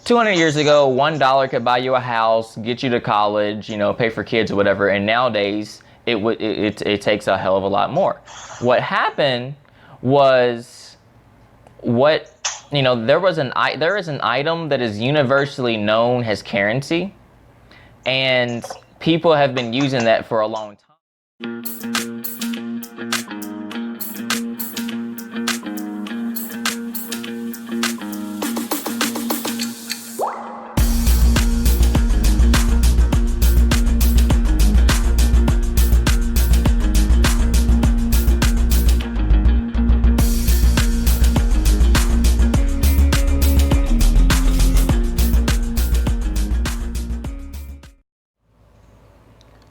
200 years ago, $1 could buy you a house, get you to college, you know, pay for kids or whatever. And nowadays, it takes a hell of a lot more. What happened was there is an item that is universally known as currency, and people have been using that for a long time.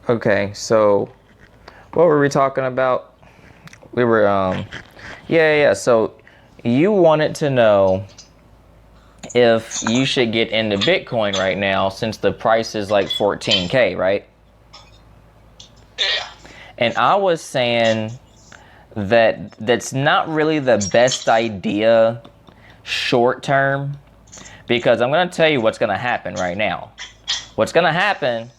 Okay, so what were we talking about? We were, so you wanted to know if you should get into Bitcoin right now since the price is like 14K, right? Yeah. And I was saying that that's not really the best idea short term, because I'm going to tell you what's going to happen right now. What's going to happen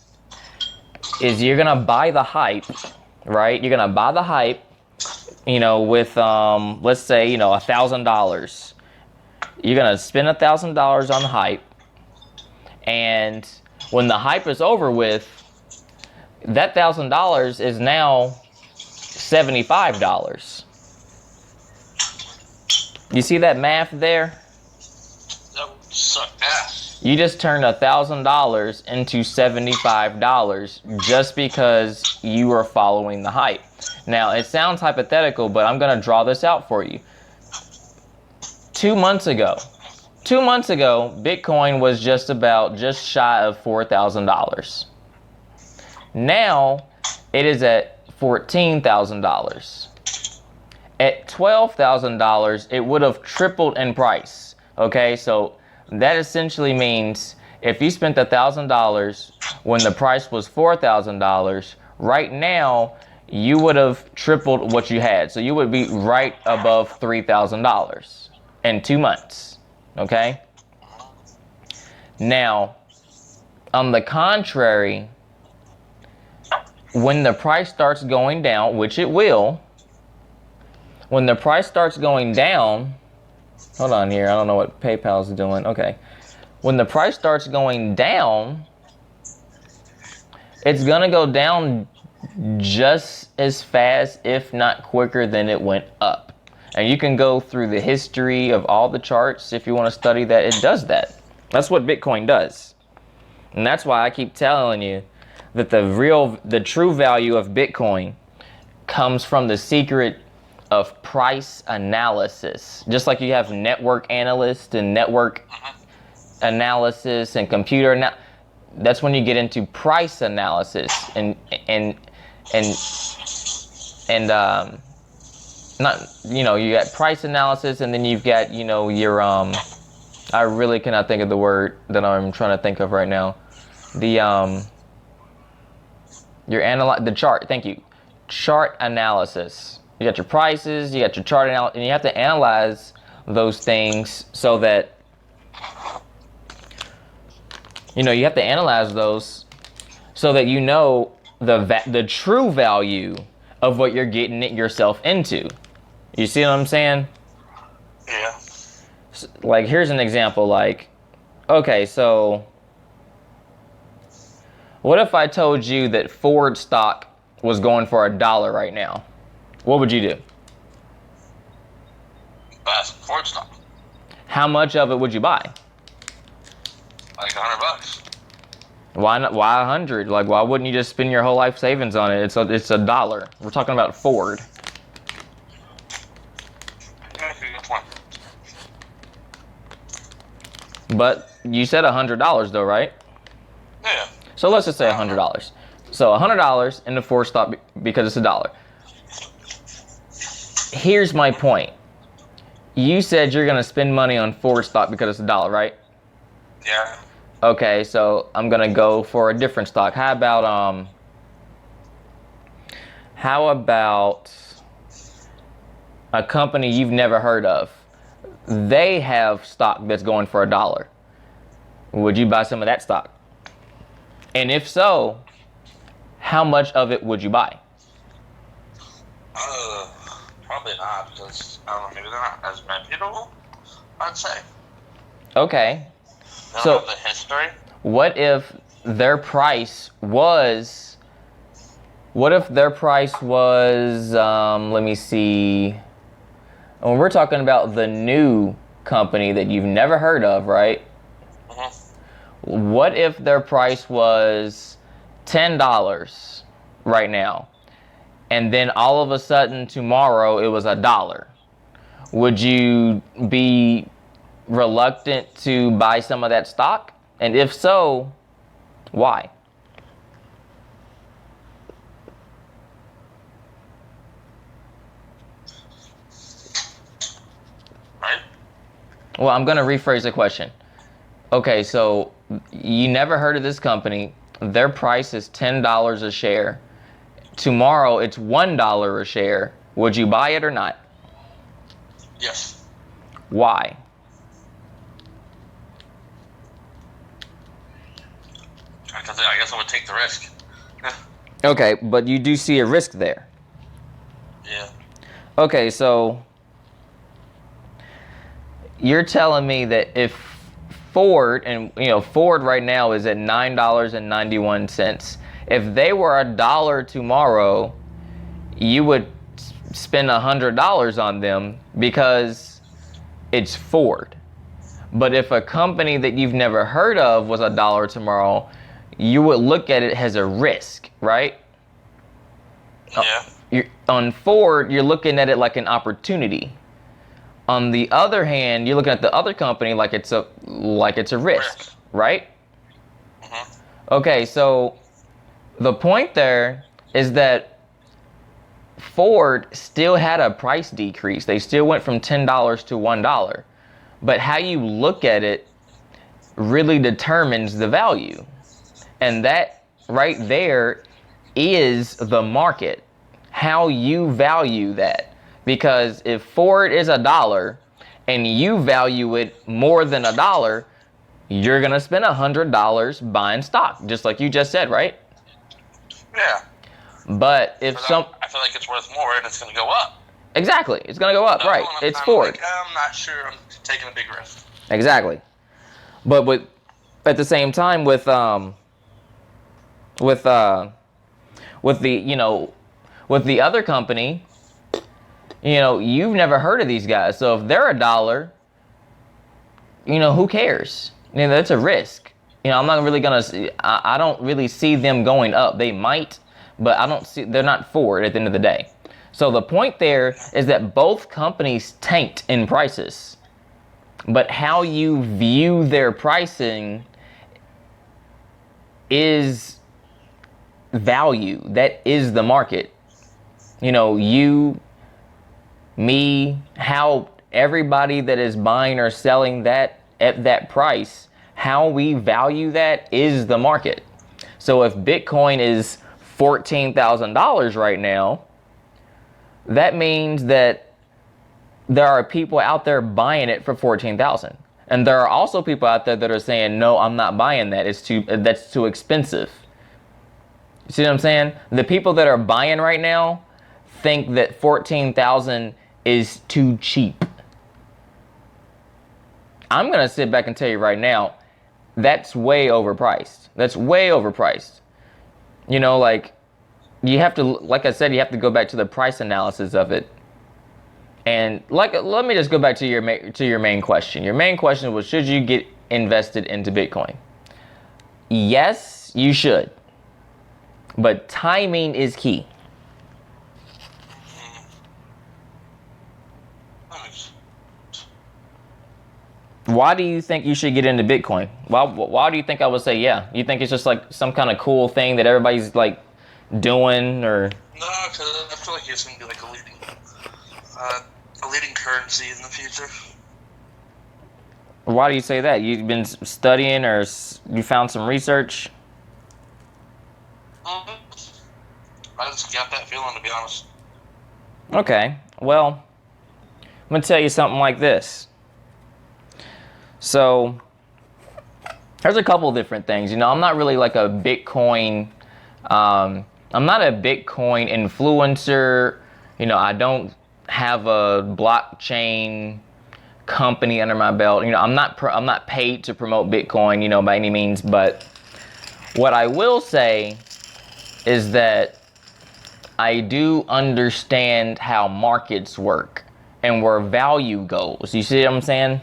is you're gonna buy the hype, right? You're gonna buy the hype, you know, with let's say, you know, $1,000. You're gonna spend $1,000 on the hype, and when the hype is over with, that $1,000 is now $75. You see that math there? That would suck ass. You just turned $1,000 into $75 just because you are following the hype. Now, it sounds hypothetical, but I'm going to draw this out for you. 2 months ago, Bitcoin was just shy of $4,000. Now, it is at $14,000. At $12,000, it would have tripled in price. Okay, so that essentially means if you spent $1,000 when the price was $4,000, right now you would have tripled what you had. So you would be right above $3,000 in 2 months. Okay? Now, on the contrary, when the price starts going down, which it will, when the price starts going down, hold on here, I don't know what PayPal's doing. Okay. When the price starts going down, it's going to go down just as fast, if not quicker, than it went up. And you can go through the history of all the charts if you want to study that. It does that. That's what Bitcoin does. And that's why I keep telling you that the true value of Bitcoin comes from the secret of price analysis. Just like you have network analysts and network analysis and computer that's when you get into price analysis and not, you know, you got price analysis, and then you've got, you know, your I really cannot think of the word that I'm trying to think of right now. The chart, thank you. Chart analysis. You got your prices, you got your chart analysis, and you have to analyze those things so that, you know, you have to analyze those so that you know the true value of what you're getting yourself into. You see what I'm saying? Yeah. Like, here's an example. Like, okay, so what if I told you that Ford stock was going for $1 right now? What would you do? Buy some Ford stock. How much of it would you buy? Like $100. Why not? Why 100? Like, why wouldn't you just spend your whole life savings on it? It's $1. We're talking about Ford. But you said $100 though, right? Yeah. So let's just say $100. So $100 in the Ford stock because it's $1. Here's my point. You said you're gonna spend money on Ford stock because it's $1, right? Yeah. Okay, so I'm gonna go for a different stock. How about a company you've never heard of? They have stock that's going for $1. would you buy some of that stock? And if so, how much of it would you buy? Probably not, because I don't know, maybe they're not as reputable, I'd say. Okay. They don't So have the history. what if their price was, let me see. When we're talking about the new company that you've never heard of, right? Mm-hmm. What if their price was $10 right now, and then all of a sudden tomorrow it was $1? Would you be reluctant to buy some of that stock? And if so, why? Right? Well, I'm going to rephrase the question. Okay, so you never heard of this company. Their price is $10 a share. Tomorrow it's $1 a share. Would you buy it or not? Yes. Why? I guess I would take the risk. Okay, but you do see a risk there. Yeah. Okay, so you're telling me that if Ford, and Ford right now is at $9.91. If they were $1 tomorrow, you would spend $100 on them because it's Ford. But if a company that you've never heard of was $1 tomorrow, you would look at it as a risk, right? Yeah. On Ford, you're looking at it like an opportunity. On the other hand, you're looking at the other company like it's a risk, right? Mm-hmm. Okay, so the point there is that Ford still had a price decrease. They still went from $10 to $1. But how you look at it really determines the value. And that right there is the market. How you value that. Because if Ford is $1 and you value it more than $1, you're gonna spend $100 buying stock, just like you just said, right? Yeah. But if I feel like it's worth more and it's gonna go up. Exactly, it's gonna go up, So right? It's Ford. I'm not sure. I'm taking a big risk. Exactly. But at the same time with the with the other company, you've never heard of these guys. So if they're $1, who cares? That's a risk. I'm not really gonna. I don't really see them going up. They might, but I don't see. They're not Ford at the end of the day. So the point there is that both companies tanked in prices, but how you view their pricing is value. That is the market. You, me, how everybody that is buying or selling that at that price, how we value that is the market. So if Bitcoin is $14,000 right now, that means that there are people out there buying it for $14,000. And there are also people out there that are saying, no, I'm not buying that. That's too expensive. You see what I'm saying? The people that are buying right now think that $14,000 is too cheap. I'm going to sit back and tell you right now, that's way overpriced. That's way overpriced. You have to, like I said, you have to go back to the price analysis of it. And let me just go back to your main question. Your main question was, should you get invested into Bitcoin? Yes, you should. But timing is key. Why do you think you should get into Bitcoin? Why do you think I would say yeah? You think it's just like some kind of cool thing that everybody's like doing, or? No, because I feel like it's going to be like a leading currency in the future. Why do you say that? You've been studying, or you found some research? I just got that feeling, to be honest. Okay, well, I'm gonna tell you something like this. So, There's a couple different things. You know, I'm not really like a Bitcoin. I'm not a Bitcoin influencer. You know, I don't have a blockchain company under my belt. You know, I'm not paid to promote Bitcoin, you know, by any means. But what I will say is that I do understand how markets work and where value goes. You see what I'm saying?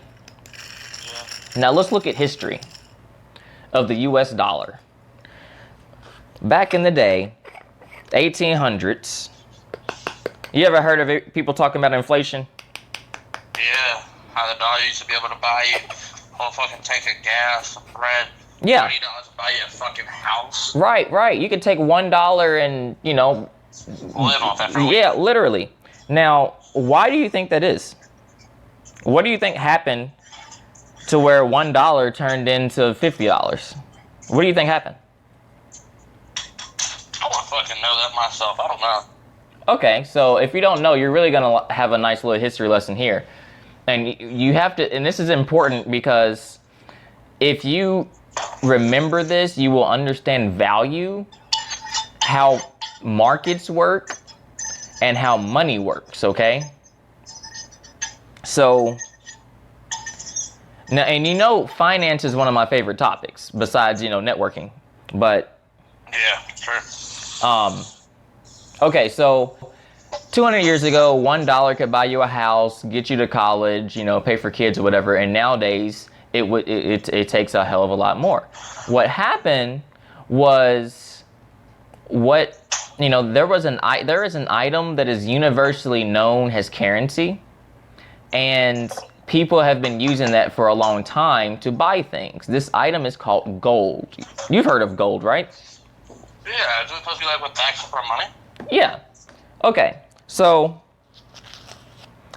Yeah. Now let's look at history of the US dollar. Back in the day, 1800s, you ever heard of it, people talking about inflation? Yeah. How the dollar used to be able to buy you a whole fucking tank of gas, bread. Yeah. $20 to buy you a fucking house. Right. You could take $1 and, you know, Live off that for a week. yeah, literally. Now, why do you think that is? What do you think happened to where $1 turned into $50? What do you think happened? I want to fucking know that myself. I don't know. Okay, so if you don't know, you're really going to have a nice little history lesson here. And you have to, and this is important because if you remember this, you will understand value, how markets work, and how money works, okay? So, now, and you know, finance is one of my favorite topics, besides, you know, networking. But, Yeah, sure. okay, so 200 years ago, $1 could buy you a house, get you to college, you know, pay for kids or whatever. And nowadays, it takes a hell of a lot more. What happened was, you know, there is an item that is universally known as currency, and people have been using that for a long time to buy things. This item is called gold. You've heard of gold, right? Yeah, is it supposed to be like with tax for money? Yeah. Okay. So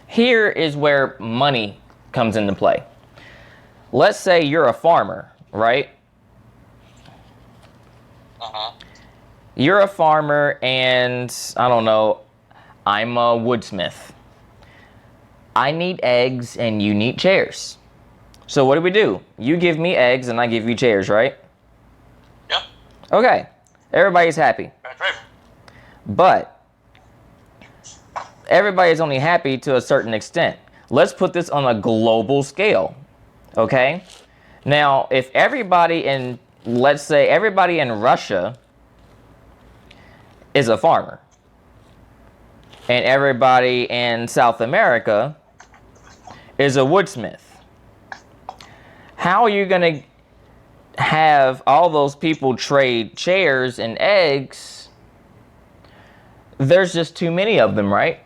here is where money comes into play. Let's say you're a farmer, right? Uh-huh. You're a farmer and, I don't know, I'm a woodsmith. I need eggs and you need chairs. So what do? You give me eggs and I give you chairs, right? Yep. Okay. Everybody's happy. That's right. But everybody's only happy to a certain extent. Let's put this on a global scale, okay? Now, if everybody in, let's say everybody in Russia is a farmer, and everybody in South America is a woodsmith, how are you going to have all those people trade chairs and eggs? There's just too many of them, right?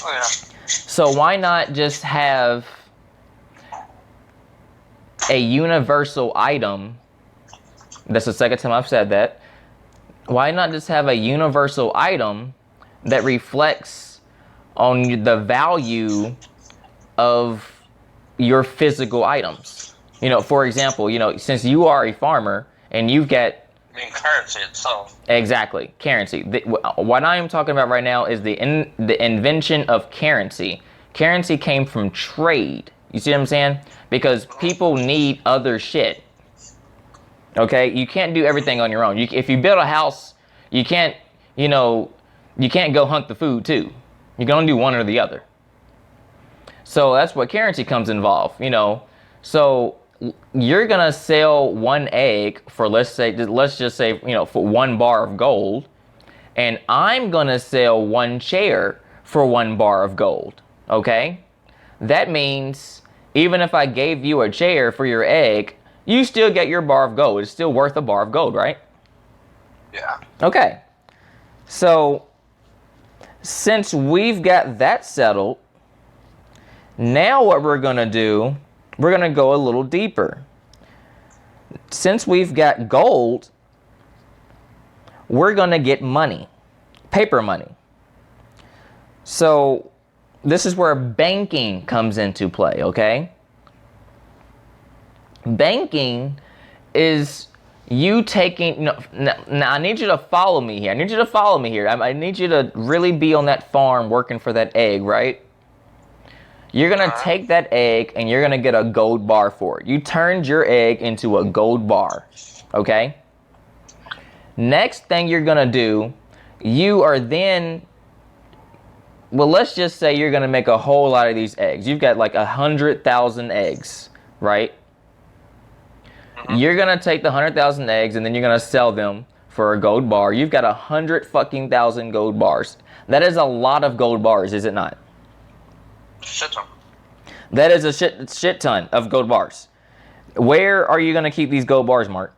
Oh, yeah. So why not just have a universal item? That's the second time I've said that. Why not just have a universal item that reflects on the value of your physical items? You know, for example, you know, since you are a farmer and you've got, I mean, currency itself. exactly, currency. What I am talking about right now is the invention of currency. Currency came from trade. You see what I'm saying? Because people need other shit. Okay, you can't do everything on your own. If you build a house, you can't, you know, you can't go hunt the food too. You can only do one or the other. So that's what currency comes involved, you know. So you're gonna sell one egg for, let's just say, you know, for $1 of gold, and I'm gonna sell one chair for $1 of gold. Okay, that means even if I gave you a chair for your egg, you still get your bar of gold. It's still worth a bar of gold, right? Yeah. Okay, so since we've got that settled, now what we're gonna do, we're gonna go a little deeper. Since we've got gold, we're gonna get money, paper money. So this is where banking comes into play, okay? Banking is you taking, now I need you to follow me here. I need you to really be on that farm working for that egg, right? You're going to take that egg and you're going to get a gold bar for it. You turned your egg into a gold bar, okay? Next thing you're going to do, you are then, well, let's just say you're going to make a whole lot of these eggs. You've got like 100,000 eggs, right? You're going to take the 100,000 eggs and then you're going to sell them for a gold bar. You've got 100,000 gold bars. That is a lot of gold bars, is it not? Shit ton. That is a shit ton of gold bars. Where are you going to keep these gold bars, Mark?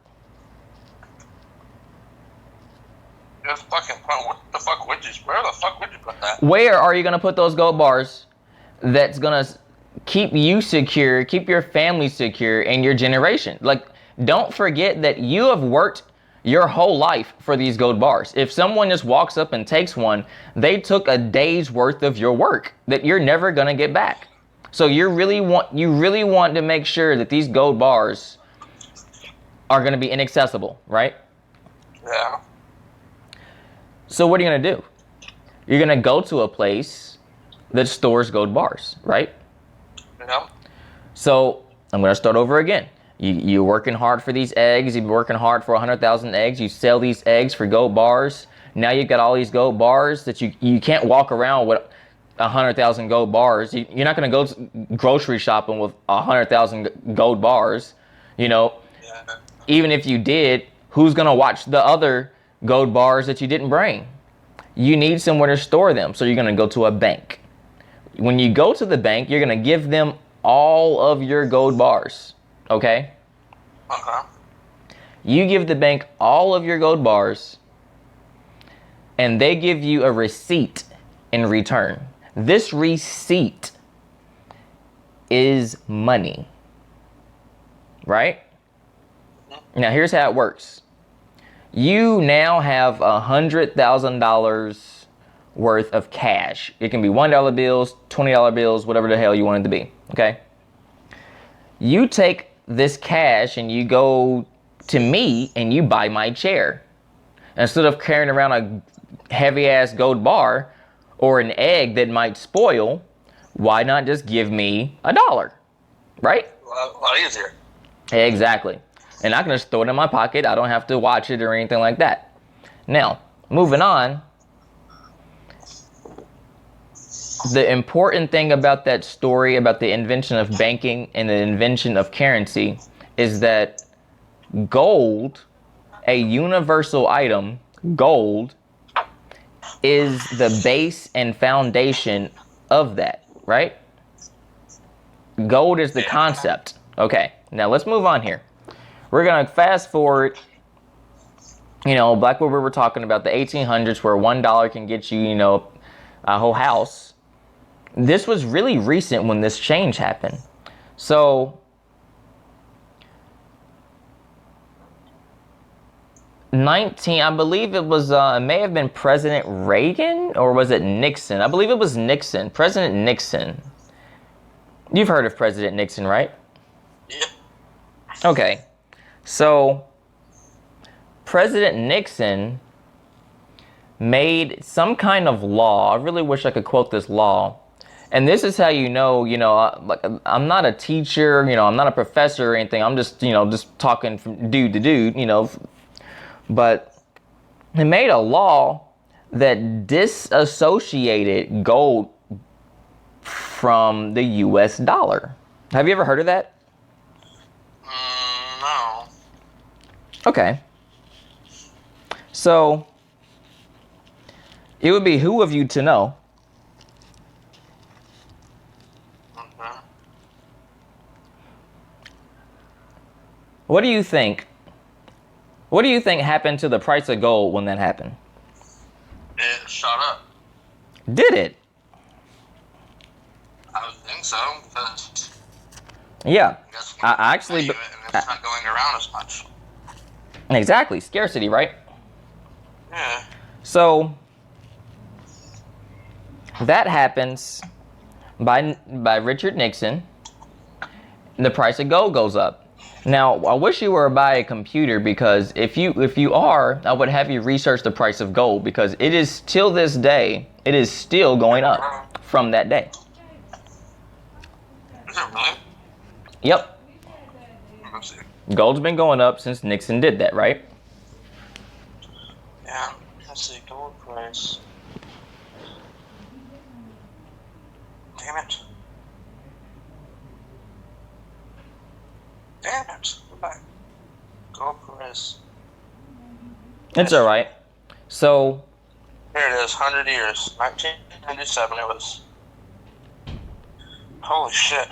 Just fucking, what the fuck would you, where the fuck would you put that? Where are you going to put those gold bars that's going to keep you secure, keep your family secure, and your generation? Like, don't forget that you have worked your whole life for these gold bars. If someone just walks up and takes one, they took a day's worth of your work that you're never going to get back. So you really want to make sure that these gold bars are going to be inaccessible, right? Yeah. So what are you going to do? You're going to go to a place that stores gold bars, right? Yeah. So I'm going to start over again. You're working hard for these eggs. You've been working hard for 100,000 eggs. You sell these eggs for gold bars. Now you've got all these gold bars that you can't walk around with 100,000 gold bars. You're not going to go grocery shopping with 100,000 gold bars. You know, even if you did, who's going to watch the other gold bars that you didn't bring? You need somewhere to store them. So you're going to go to a bank. When you go to the bank, you're going to give them all of your gold bars. Okay? Okay. You give the bank all of your gold bars, and they give you a receipt in return. This receipt is money. Right? Now, here's how it works. You now have $100,000 worth of cash. It can be $1 bills, $20 bills, whatever the hell you want it to be. Okay? You take this cash and you go to me and you buy my chair. Instead of carrying around a heavy ass gold bar or an egg that might spoil, why not just give me $1? Right? A lot easier. Exactly. And I can just throw it in my pocket. I don't have to watch it or anything like that. Now, moving on. The important thing about that story, about the invention of banking and the invention of currency, is that gold, a universal item, gold, is the base and foundation of that, right? Gold is the concept. Okay, now let's move on here. We're going to fast forward, back where we were talking about the 1800s, where $1 can get you, a whole house. This was really recent when this change happened. So, I believe it was, it may have been President Reagan, or was it Nixon? I believe it was Nixon, President Nixon. You've heard of President Nixon, right? Yeah. Okay. So, President Nixon made some kind of law. I really wish I could quote this law. And this is how like, I'm not a teacher, I'm not a professor or anything. I'm just, just talking from dude to dude, But he made a law that disassociated gold from the US dollar. Have you ever heard of that? No. Okay. So, it would behoove you to know. Okay. What do you think? What do you think happened to the price of gold when that happened? It shot up. Did it? I would think so, because Yeah. I guess I actually. and it's not going around as much. Exactly. Scarcity, right? Yeah. So that happens by Richard Nixon. The price of gold goes up. Now, I wish you were by a computer, because if you are, I would have you research the price of gold, because it is till this day, it is still going up from that day. Is it really? Yep. Let's see. Gold's been going up since Nixon did that, right? Yeah. Let's see. Gold price. Damn it. Damn it. Go back. Gold price. It's all right. So Here it is. 100 years. 1997. It was. Holy shit.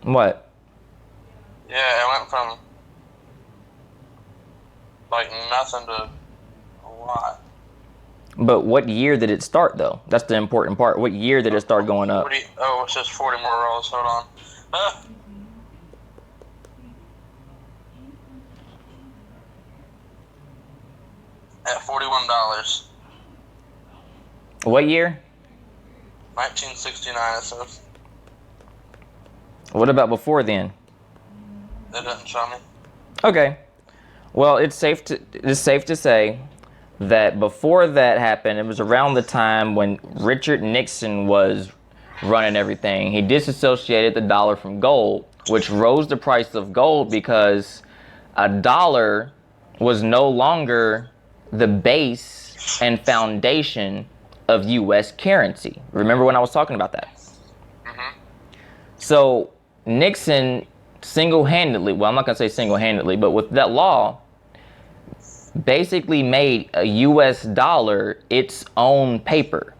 what? Yeah, it went from like nothing to a lot. But what year did it start, though? That's the important part. What year did it start going up? 40, oh, it says 40 more rolls. Hold on. Ah. At $41. What year? 1969, it says. What about before then? It doesn't show me. Okay. Well, it's safe to say that before that happened, it was around the time when Richard Nixon was running everything. He disassociated the dollar from gold, which rose the price of gold because a dollar was no longer the base and foundation of U.S. currency. Remember when I was talking about that? Mm-hmm. So Nixon single-handedly, well, I'm not going to say single-handedly, but with that law, basically made a U.S. dollar its own paper.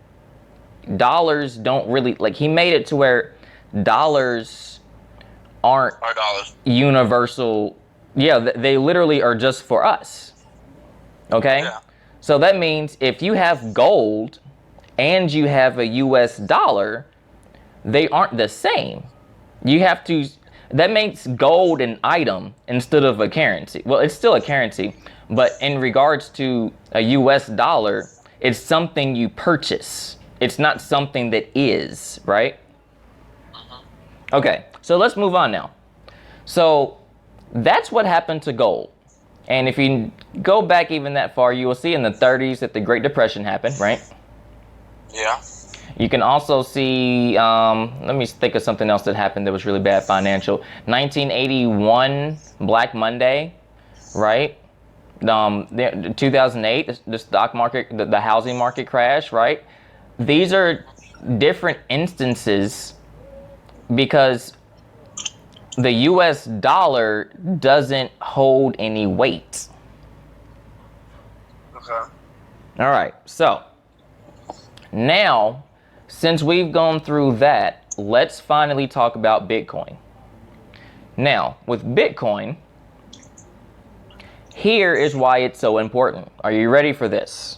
Dollars don't really, like, he made it to where dollars aren't $5. universal. Yeah, they literally are just for us. Okay? Yeah. So that means if you have gold and you have a U.S. dollar, they aren't the same. You have to, that makes gold an item instead of a currency. Well, it's still a currency, but in regards to a U.S. dollar, it's something you purchase. It's not something that is, right? Okay, so let's move on now. So that's what happened to gold. And if you go back even that far, you will see in the 30s that the Great Depression happened, right? Yeah. You can also see, let me think of something else that happened that was really bad financial. 1981, Black Monday, right? 2008, the stock market, the housing market crash, right? These are different instances because the US dollar doesn't hold any weight. Okay. All right, so now, since we've gone through that, let's finally talk about Bitcoin. Now, with Bitcoin, here is why it's so important. Are you ready for this?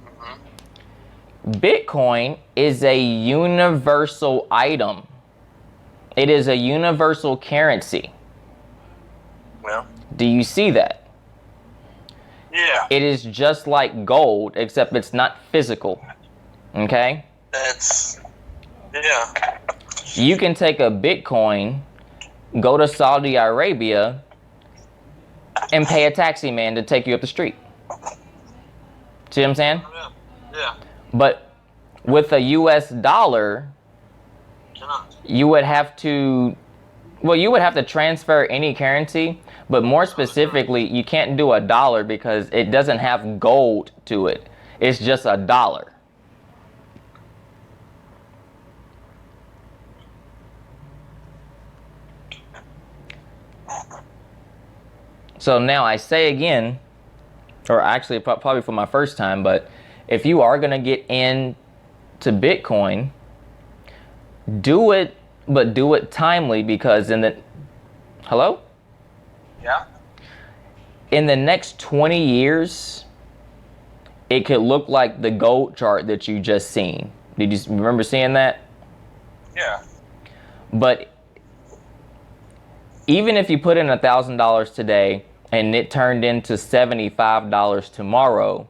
Mm-hmm. Bitcoin is a universal item. It is a universal currency. Well. Do you see that? Yeah. It is just like gold, except it's not physical. Okay? It's. Yeah. You can take a Bitcoin, go to Saudi Arabia, and pay a taxi man to take you up the street. See what I'm saying? Yeah. Yeah. But with a US dollar, you would have to, well, you would have to transfer any currency, but more specifically, you can't do a dollar because it doesn't have gold to it. It's just a dollar. So now I say again, or actually probably for my first time, but if you are going to get into Bitcoin, do it, but do it timely because hello? Yeah. In the next 20 years, it could look like the gold chart that you just seen. Did you remember seeing that? Yeah. But even if you put in $1,000 today and it turned into $75 tomorrow,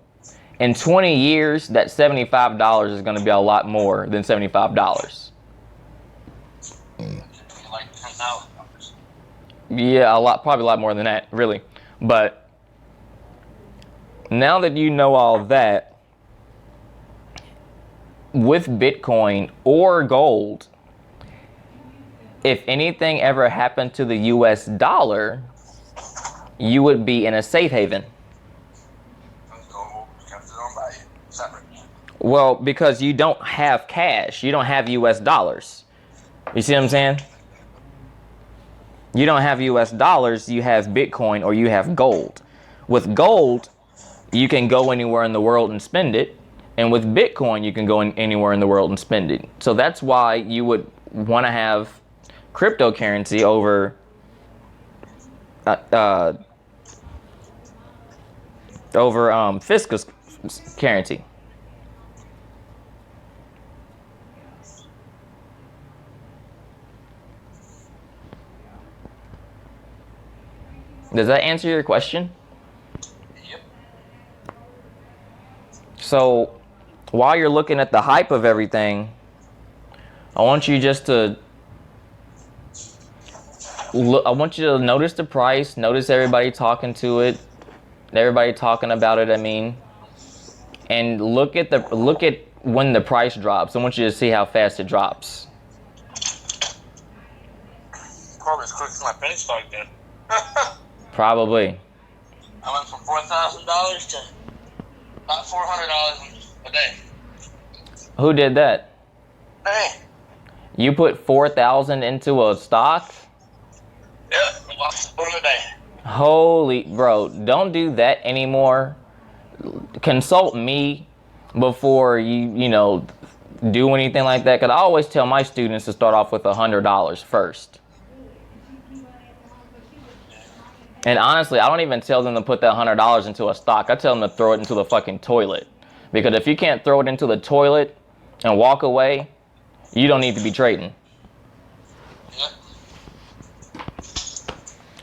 in 20 years, that $75 is going to be a lot more than $75. Like $10,000. Yeah, probably a lot more than that, really. But now that you know all that, with Bitcoin or gold, if anything ever happened to the US dollar, you would be in a safe haven. Well, because you don't have cash. You don't have US dollars. You see what I'm saying? You don't have US dollars, you have Bitcoin or you have gold. With gold, you can go anywhere in the world and spend it. And with Bitcoin, you can go anywhere in the world and spend it. So that's why you would want to have cryptocurrency over fiscal currency. Does that answer your question? Yep. So while you're looking at the hype of everything, I want you just to I want you to notice the price, notice everybody talking to it, everybody talking about it, I mean, and look at when the price drops. I want you to see how fast it drops. Probably as quick as my penny stock did. Probably. I went from $4,000 to about $400 a day. Who did that? Hey. You put 4,000 into a stock? Yeah, I lost $1 a day. Holy, bro, don't do that anymore. Consult me before you do anything like that, because I always tell my students to start off with $100 first. And honestly, I don't even tell them to put that $100 into a stock. I tell them to throw it into the fucking toilet. Because if you can't throw it into the toilet and walk away, you don't need to be trading. Yep.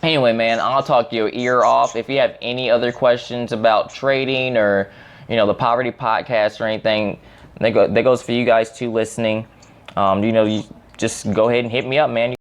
Anyway, man, I'll talk your ear off. If you have any other questions about trading or, the Poverty Podcast or anything, that goes for you guys too listening. You just go ahead and hit me up, man.